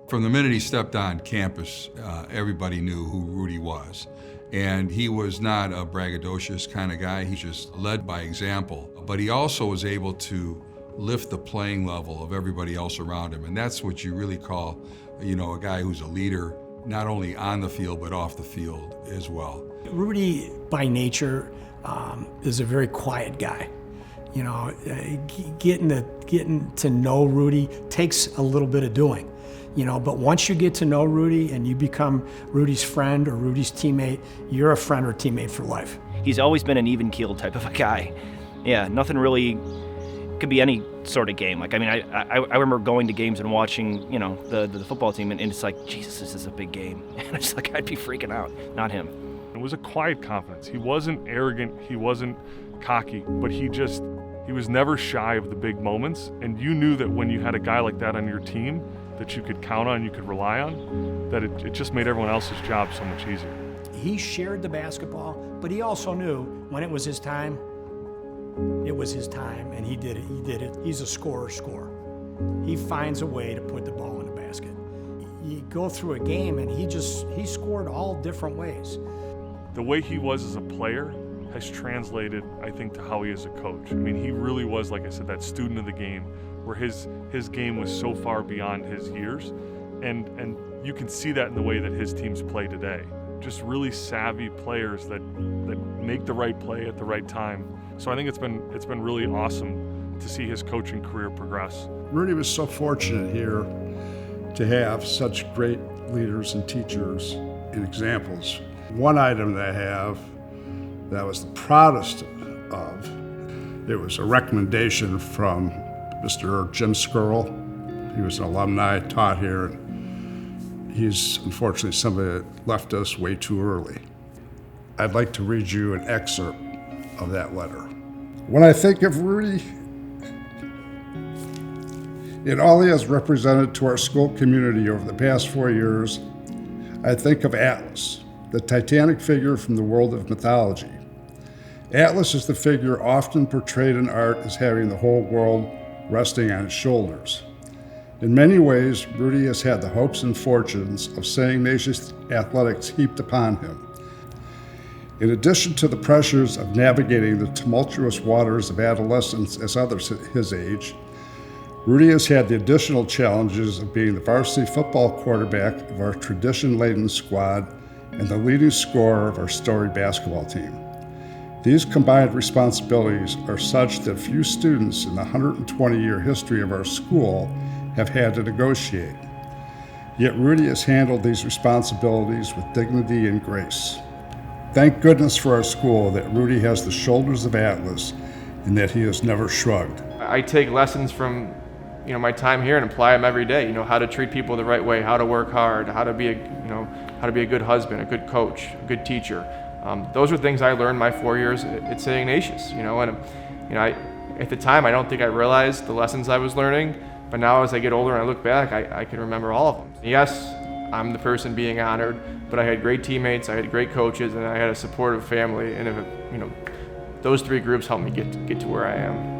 From the minute he stepped on campus, everybody knew who Rudy was. And he was not a braggadocious kind of guy. He just led by example. But he also was able to lift the playing level of everybody else around him. And that's what you really call, a guy who's a leader, not only on the field, but off the field as well. Rudy, by nature, is a very quiet guy. Getting to know Rudy takes a little bit of doing. But once you get to know Rudy and you become Rudy's friend or Rudy's teammate, you're a friend or teammate for life. He's always been an even-keeled type of a guy. Yeah, nothing really, could be any sort of game. I remember going to games and watching, the football team, and it's like, Jesus, this is a big game. And it's like, I'd be freaking out, not him. It was a quiet confidence. He wasn't arrogant, he wasn't cocky, but he was never shy of the big moments. And you knew that when you had a guy like that on your team, that you could count on, you could rely on, that it just made everyone else's job so much easier. He shared the basketball, but he also knew when it was his time, it was his time, and he did it. He's a scorer. He finds a way to put the ball in the basket. You go through a game, and he scored all different ways. The way he was as a player has translated, I think, to how he is a coach. He really was, like I said, that student of the game, where his game was so far beyond his years, and you can see that in the way that his teams play today. Just really savvy players that make the right play at the right time. So I think it's been really awesome to see his coaching career progress. Rudy was so fortunate here to have such great leaders and teachers and examples. One item that I have that I was the proudest of, it was a recommendation from Mr. Jim Skirl. He was an alumni, taught here. He's unfortunately somebody that left us way too early. I'd like to read you an excerpt of that letter. When I think of Rudy and all he has represented to our school community over the past 4 years, I think of Atlas, the titanic figure from the world of mythology. Atlas is the figure often portrayed in art as having the whole world resting on his shoulders. In many ways, Rudy has had the hopes and fortunes of St. Ignatius athletics heaped upon him. In addition to the pressures of navigating the tumultuous waters of adolescence as others his age, Rudy has had the additional challenges of being the varsity football quarterback of our tradition-laden squad and the leading scorer of our storied basketball team. These combined responsibilities are such that few students in the 120-year history of our school have had to negotiate. Yet Rudy has handled these responsibilities with dignity and grace. Thank goodness for our school that Rudy has the shoulders of Atlas and that he has never shrugged. I take lessons from my time here and apply them every day. How to treat people the right way, how to work hard, how to be a good husband, a good coach, a good teacher. Those are things I learned my 4 years at St. Ignatius. At the time I don't think I realized the lessons I was learning, but now as I get older and I look back, I can remember all of them. Yes, I'm the person being honored, but I had great teammates, I had great coaches, and I had a supportive family, and those three groups helped me get to where I am.